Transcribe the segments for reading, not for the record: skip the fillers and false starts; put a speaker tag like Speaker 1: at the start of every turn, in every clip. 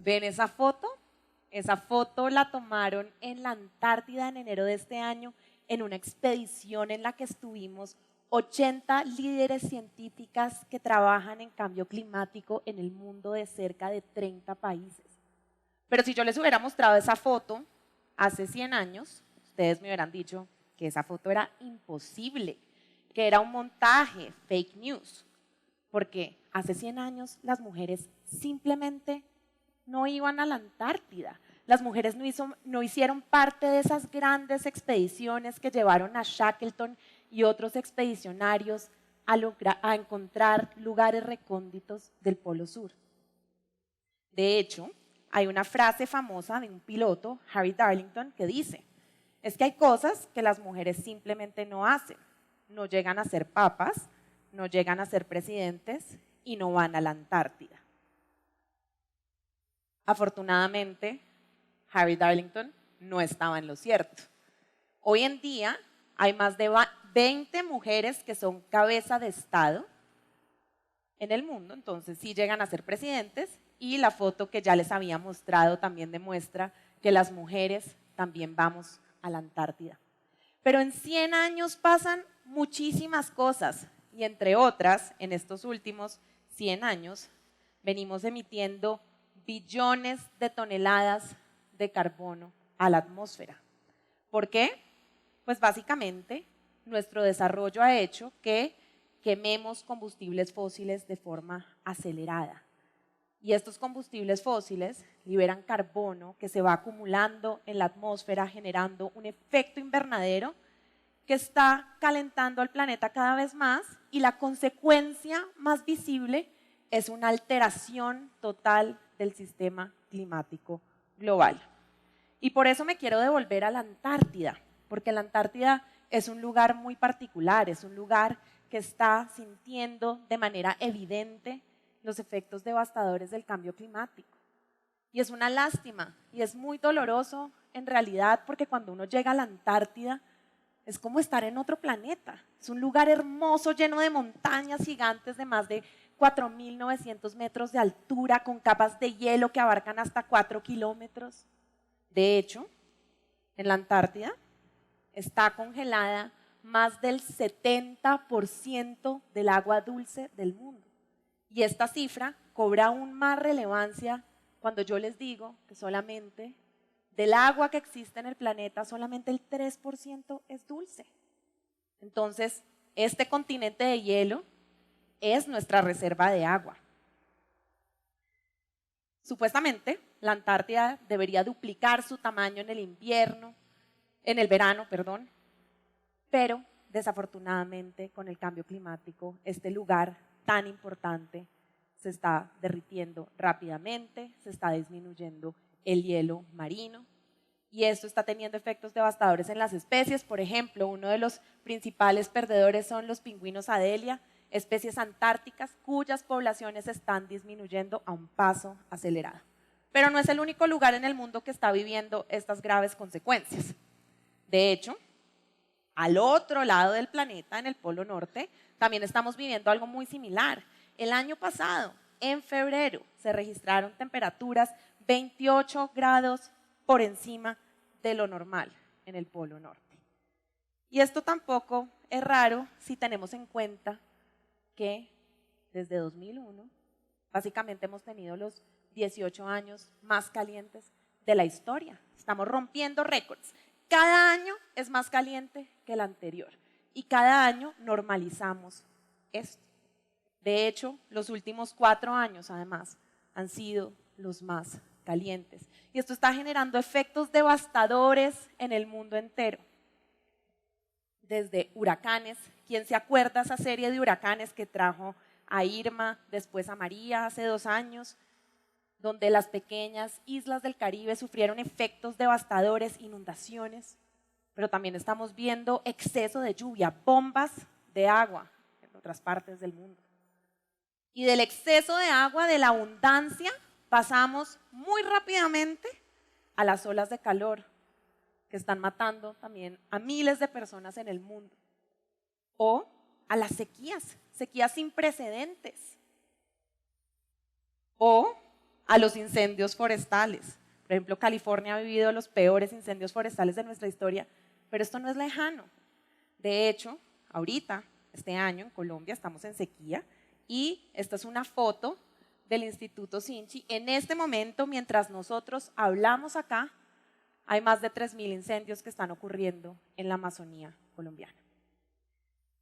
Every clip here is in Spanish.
Speaker 1: ¿Ven esa foto? Esa foto la tomaron en la Antártida en enero de este año, en una expedición en la que estuvimos 80 líderes científicas que trabajan en cambio climático en el mundo de cerca de 30 países. Pero si yo les hubiera mostrado esa foto hace 100 años, ustedes me hubieran dicho que esa foto era imposible, que era un montaje, fake news, porque hace 100 años las mujeres simplemente no iban a la Antártida. Las mujeres no hicieron parte de esas grandes expediciones que llevaron a Shackleton y otros expedicionarios a encontrar lugares recónditos del Polo Sur. De hecho, hay una frase famosa de un piloto, Harry Darlington, que dice, es que hay cosas que las mujeres simplemente no hacen. No llegan a ser papas, no llegan a ser presidentes y no van a la Antártida. Afortunadamente, Harry Darlington no estaba en lo cierto. Hoy en día hay más de 20 mujeres que son cabeza de Estado en el mundo, entonces sí llegan a ser presidentes, y la foto que ya les había mostrado también demuestra que las mujeres también vamos a la Antártida. Pero en 100 años pasan muchísimas cosas, y entre otras, en estos últimos 100 años, venimos emitiendo billones de toneladas de carbono a la atmósfera. ¿Por qué? Pues básicamente nuestro desarrollo ha hecho que quememos combustibles fósiles de forma acelerada. Y estos combustibles fósiles liberan carbono que se va acumulando en la atmósfera, generando un efecto invernadero que está calentando al planeta cada vez más, y la consecuencia más visible es una alteración total del sistema climático global. Y por eso me quiero devolver a la Antártida, porque la Antártida es un lugar muy particular, es un lugar que está sintiendo de manera evidente los efectos devastadores del cambio climático. Y es una lástima y es muy doloroso en realidad, porque cuando uno llega a la Antártida es como estar en otro planeta. Es un lugar hermoso, lleno de montañas gigantes de más de 4.900 metros de altura, con capas de hielo que abarcan hasta 4 kilómetros. De hecho, en la Antártida está congelada más del 70% del agua dulce del mundo. Y esta cifra cobra aún más relevancia cuando yo les digo que solamente del agua que existe en el planeta, solamente el 3% es dulce. Entonces, este continente de hielo es nuestra reserva de agua. Supuestamente, la Antártida debería duplicar su tamaño en el verano, pero desafortunadamente con el cambio climático, este lugar tan importante se está derritiendo rápidamente, se está disminuyendo el hielo marino, y esto está teniendo efectos devastadores en las especies. Por ejemplo, uno de los principales perdedores son los pingüinos Adelia, especies antárticas cuyas poblaciones están disminuyendo a un paso acelerado. Pero no es el único lugar en el mundo que está viviendo estas graves consecuencias. De hecho, al otro lado del planeta, en el Polo Norte, también estamos viviendo algo muy similar. El año pasado, en febrero, se registraron temperaturas 28 grados por encima de lo normal en el Polo Norte. Y esto tampoco es raro si tenemos en cuenta que desde 2001, básicamente hemos tenido los 18 años más calientes de la historia. Estamos rompiendo récords. Cada año es más caliente que el anterior y cada año normalizamos esto. De hecho, los últimos 4 años, además, han sido los más calientes. Y esto está generando efectos devastadores en el mundo entero. Desde huracanes, ¿quién se acuerda esa serie de huracanes que trajo a Irma, después a María hace 2 años? Donde las pequeñas islas del Caribe sufrieron efectos devastadores, inundaciones, pero también estamos viendo exceso de lluvia, bombas de agua en otras partes del mundo. Y del exceso de agua, de la abundancia, pasamos muy rápidamente a las olas de calor que están matando también a miles de personas en el mundo. O a las sequías sin precedentes. O a los incendios forestales. Por ejemplo, California ha vivido los peores incendios forestales de nuestra historia, pero esto no es lejano. De hecho, ahorita, este año en Colombia estamos en sequía y esta es una foto del Instituto Sinchi. En este momento, mientras nosotros hablamos acá, hay más de 3.000 incendios que están ocurriendo en la Amazonía colombiana.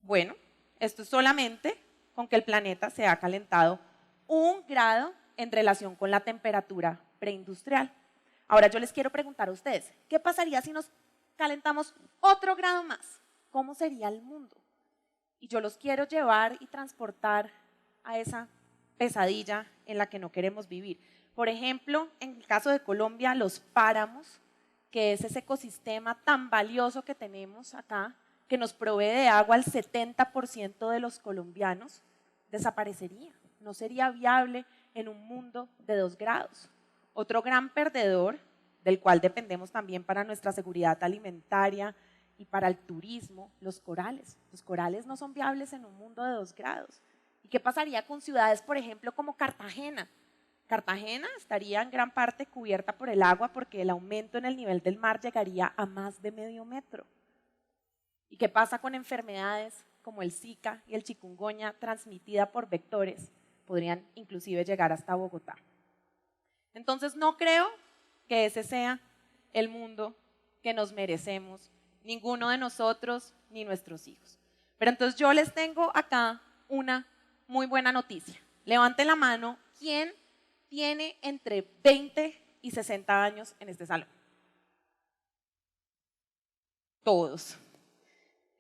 Speaker 1: Bueno, esto es solamente con que el planeta se ha calentado 1 grado en relación con la temperatura preindustrial. Ahora yo les quiero preguntar a ustedes, ¿qué pasaría si nos calentamos otro grado más? ¿Cómo sería el mundo? Y yo los quiero llevar y transportar a esa pesadilla en la que no queremos vivir. Por ejemplo, en el caso de Colombia, los páramos, que es ese ecosistema tan valioso que tenemos acá, que nos provee de agua al 70% de los colombianos, desaparecería. No sería viable en un mundo de 2 grados. Otro gran perdedor, del cual dependemos también para nuestra seguridad alimentaria y para el turismo, los corales. Los corales no son viables en un mundo de 2 grados. ¿Y qué pasaría con ciudades, por ejemplo, como Cartagena? Cartagena estaría en gran parte cubierta por el agua porque el aumento en el nivel del mar llegaría a más de medio metro. ¿Y qué pasa con enfermedades como el Zika y el chikungunya transmitida por vectores? Podrían inclusive llegar hasta Bogotá. Entonces no creo que ese sea el mundo que nos merecemos, ninguno de nosotros ni nuestros hijos. Pero entonces yo les tengo acá una muy buena noticia. Levanten la mano, ¿quién tiene entre 20 y 60 años en este salón? Todos.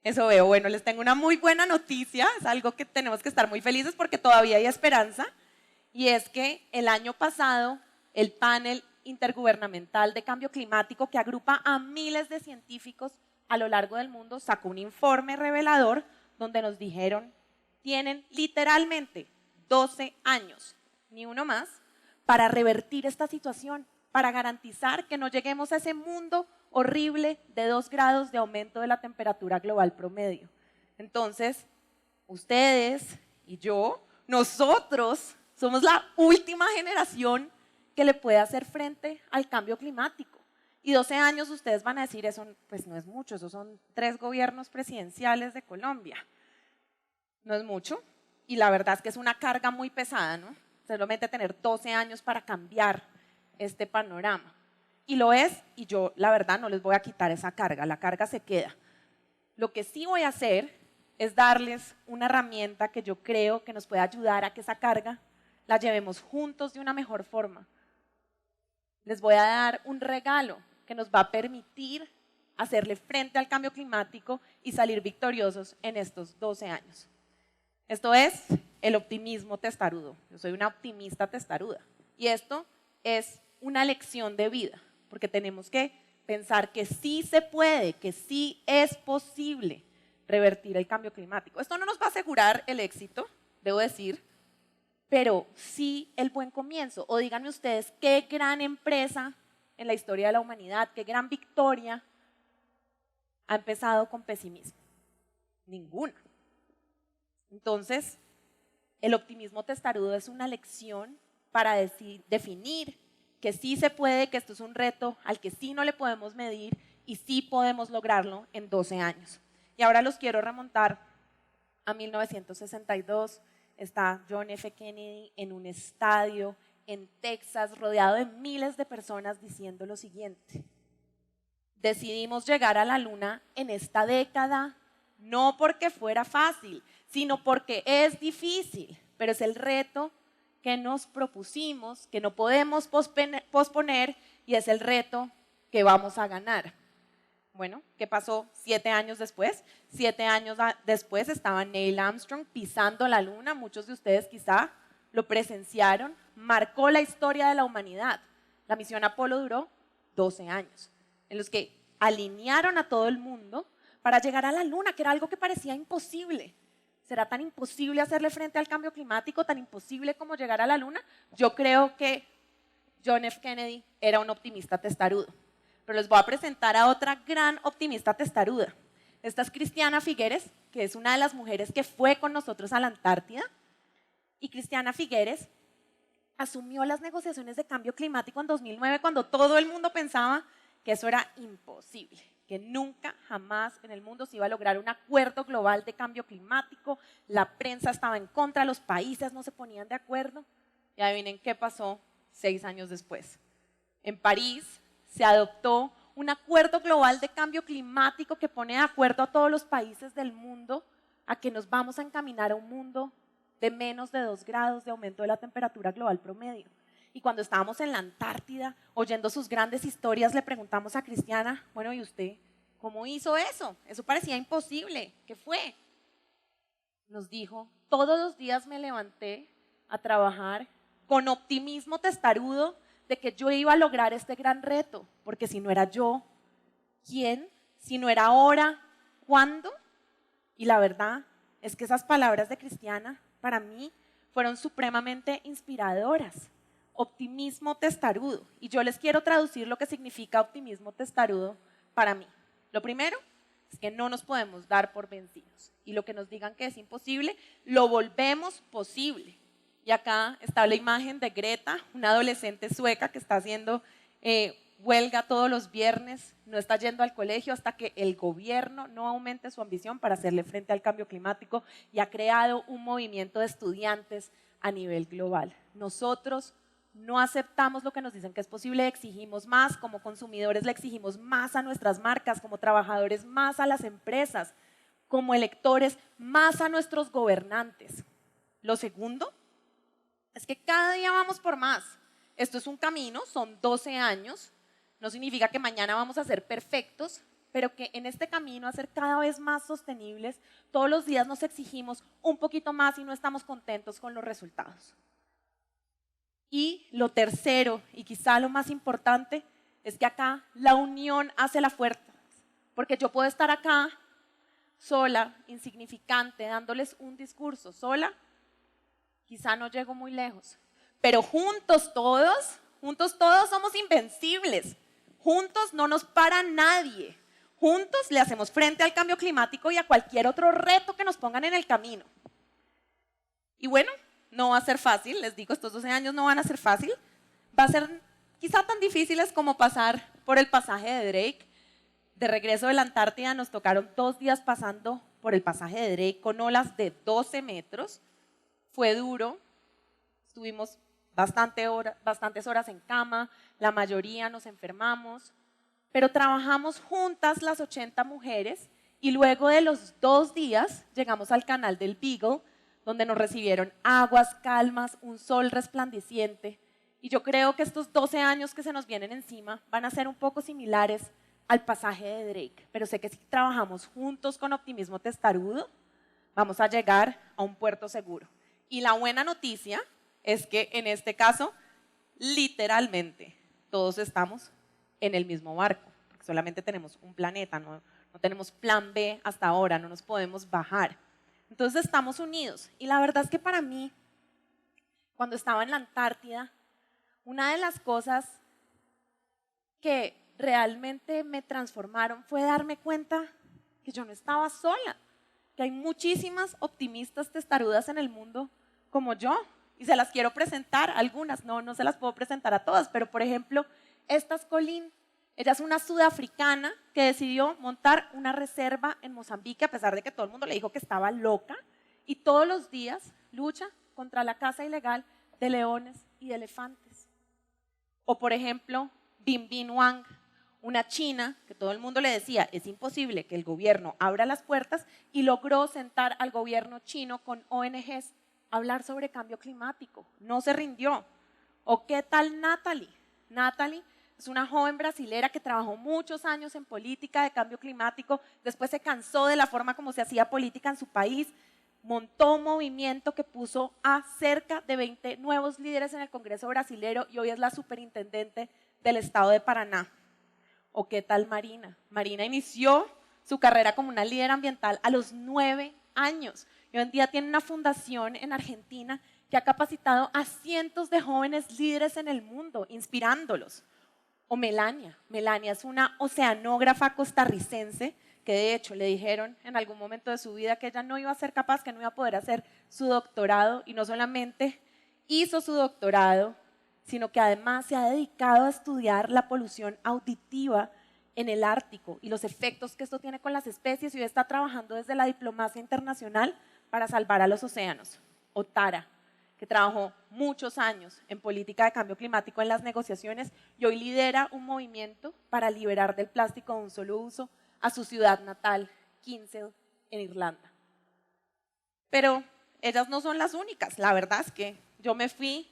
Speaker 1: Eso veo. Bueno, les tengo una muy buena noticia, es algo que tenemos que estar muy felices porque todavía hay esperanza, y es que el año pasado el panel intergubernamental de cambio climático, que agrupa a miles de científicos a lo largo del mundo, sacó un informe revelador donde nos dijeron, tienen literalmente 12 años, ni uno más, para revertir esta situación, para garantizar que no lleguemos a ese mundo horrible de 2 grados de aumento de la temperatura global promedio. Entonces, ustedes y yo, nosotros somos la última generación que le puede hacer frente al cambio climático. Y 12 años ustedes van a decir, eso pues no es mucho, eso son 3 gobiernos presidenciales de Colombia. No es mucho, y la verdad es que es una carga muy pesada, ¿no? Solamente tener 12 años para cambiar este panorama. Y lo es, y yo la verdad no les voy a quitar esa carga, la carga se queda. Lo que sí voy a hacer es darles una herramienta que yo creo que nos puede ayudar a que esa carga la llevemos juntos de una mejor forma. Les voy a dar un regalo que nos va a permitir hacerle frente al cambio climático y salir victoriosos en estos 12 años. Esto es el optimismo testarudo. Yo soy una optimista testaruda. Y esto es una lección de vida, porque tenemos que pensar que sí se puede, que sí es posible revertir el cambio climático. Esto no nos va a asegurar el éxito, debo decir, pero sí el buen comienzo. O díganme ustedes, qué gran empresa en la historia de la humanidad, qué gran victoria ha empezado con pesimismo. Ninguna. Entonces, el optimismo testarudo es una lección para definir que sí se puede, que esto es un reto al que sí no le podemos medir y sí podemos lograrlo en 12 años. Y ahora los quiero remontar a 1962. Está John F. Kennedy en un estadio en Texas, rodeado de miles de personas, diciendo lo siguiente: decidimos llegar a la luna en esta década, no porque fuera fácil, sino porque es difícil, pero es el reto que nos propusimos, que no podemos posponer, y es el reto que vamos a ganar. Bueno, ¿qué pasó 7 años después? 7 años después estaba Neil Armstrong pisando la luna, muchos de ustedes quizá lo presenciaron, marcó la historia de la humanidad. La misión Apolo duró 12 años, en los que alinearon a todo el mundo para llegar a la luna, que era algo que parecía imposible. ¿Será tan imposible hacerle frente al cambio climático, tan imposible como llegar a la luna? Yo creo que John F. Kennedy era un optimista testarudo. Pero les voy a presentar a otra gran optimista testaruda. Esta es Cristiana Figueres, que es una de las mujeres que fue con nosotros a la Antártida. Y Cristiana Figueres asumió las negociaciones de cambio climático en 2009 cuando todo el mundo pensaba que eso era imposible, que nunca, jamás en el mundo se iba a lograr un acuerdo global de cambio climático. La prensa estaba en contra, los países no se ponían de acuerdo. Y adivinen qué pasó 6 años después. En París se adoptó un acuerdo global de cambio climático que pone de acuerdo a todos los países del mundo a que nos vamos a encaminar a un mundo de menos de 2 grados de aumento de la temperatura global promedio. Y cuando estábamos en la Antártida, oyendo sus grandes historias, le preguntamos a Cristiana, bueno, ¿y usted cómo hizo eso? Eso parecía imposible. ¿Qué fue? Nos dijo, todos los días me levanté a trabajar con optimismo testarudo de que yo iba a lograr este gran reto, porque si no era yo, ¿quién? Si no era ahora, ¿cuándo? Y la verdad es que esas palabras de Cristiana, para mí, fueron supremamente inspiradoras. Optimismo testarudo. Y yo les quiero traducir lo que significa optimismo testarudo para mí. Lo primero es que no nos podemos dar por vencidos. Y lo que nos digan que es imposible, lo volvemos posible. Y acá está la imagen de Greta, una adolescente sueca que está haciendo huelga todos los viernes, no está yendo al colegio hasta que el gobierno no aumente su ambición para hacerle frente al cambio climático, y ha creado un movimiento de estudiantes a nivel global. Nosotros no aceptamos lo que nos dicen que es posible, exigimos más, como consumidores le exigimos más a nuestras marcas, como trabajadores más a las empresas, como electores más a nuestros gobernantes. Lo segundo es que cada día vamos por más. Esto es un camino, son 12 años, no significa que mañana vamos a ser perfectos, pero que en este camino a ser cada vez más sostenibles, todos los días nos exigimos un poquito más y no estamos contentos con los resultados. Y lo tercero, y quizá lo más importante, es que acá la unión hace la fuerza, porque yo puedo estar acá sola, insignificante, dándoles un discurso sola, quizá no llego muy lejos, pero juntos todos somos invencibles, juntos no nos para nadie, juntos le hacemos frente al cambio climático y a cualquier otro reto que nos pongan en el camino. Y bueno, no va a ser fácil, les digo, estos 12 años no van a ser fácil, va a ser quizá tan difíciles como pasar por el pasaje de Drake. De regreso de la Antártida nos tocaron 2 días pasando por el pasaje de Drake con olas de 12 metros, fue duro, estuvimos bastantes horas en cama, la mayoría nos enfermamos, pero trabajamos juntas las 80 mujeres y luego de los 2 días llegamos al canal del Beagle, donde nos recibieron aguas calmas, un sol resplandeciente, y yo creo que estos 12 años que se nos vienen encima van a ser un poco similares al pasaje de Drake, pero sé que si trabajamos juntos con optimismo testarudo, vamos a llegar a un puerto seguro. Y la buena noticia es que en este caso, literalmente, todos estamos en el mismo barco, porque solamente tenemos un planeta, no tenemos plan B hasta ahora, no nos podemos bajar. Entonces estamos unidos. Y la verdad es que para mí, cuando estaba en la Antártida, una de las cosas que realmente me transformaron fue darme cuenta que yo no estaba sola, que hay muchísimas optimistas testarudas en el mundo como yo, y se las quiero presentar, algunas, no se las puedo presentar a todas, pero por ejemplo, esta es Colleen, ella es una sudafricana que decidió montar una reserva en Mozambique a pesar de que todo el mundo le dijo que estaba loca, y todos los días lucha contra la caza ilegal de leones y de elefantes. O por ejemplo, Bingbing Wang, una china que todo el mundo le decía es imposible que el gobierno abra las puertas, y logró sentar al gobierno chino con ONGs a hablar sobre cambio climático, no se rindió. ¿O qué tal Natalie? Natalie es una joven brasilera que trabajó muchos años en política de cambio climático, después se cansó de la forma como se hacía política en su país, montó un movimiento que puso a cerca de 20 nuevos líderes en el Congreso brasilero y hoy es la superintendente del estado de Paraná. ¿O qué tal Marina? Marina inició su carrera como una líder ambiental a los 9 años y hoy en día tiene una fundación en Argentina que ha capacitado a cientos de jóvenes líderes en el mundo, inspirándolos. O Melania. Melania es una oceanógrafa costarricense que de hecho le dijeron en algún momento de su vida que ella no iba a ser capaz, que no iba a poder hacer su doctorado, y no solamente hizo su doctorado, sino que además se ha dedicado a estudiar la polución auditiva en el Ártico y los efectos que esto tiene con las especies, y hoy está trabajando desde la diplomacia internacional para salvar a los océanos. O Tara, que trabajó muchos años en política de cambio climático en las negociaciones y hoy lidera un movimiento para liberar del plástico de un solo uso a su ciudad natal, Kinsale, en Irlanda. Pero ellas no son las únicas. La verdad es que yo me fui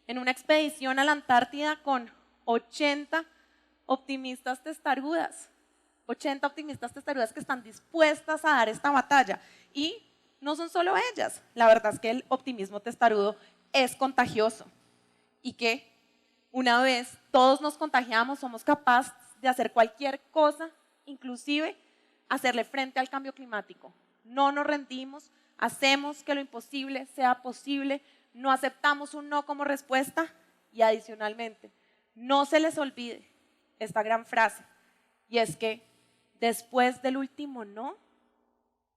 Speaker 1: en una expedición a la Antártida con 80 optimistas testarudas. 80 optimistas testarudas que están dispuestas a dar esta batalla. Y no son solo ellas. La verdad es que el optimismo testarudo es contagioso. Y que una vez todos nos contagiamos, somos capaces de hacer cualquier cosa, inclusive hacerle frente al cambio climático. No nos rendimos, hacemos que lo imposible sea posible, no aceptamos un no como respuesta y adicionalmente, no se les olvide esta gran frase, y es que después del último no,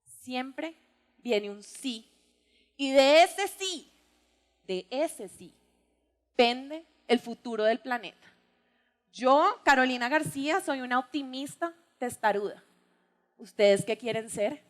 Speaker 1: siempre viene un sí. Y de ese sí, pende el futuro del planeta. Yo, Carolina García, soy una optimista testaruda. ¿Ustedes qué quieren ser?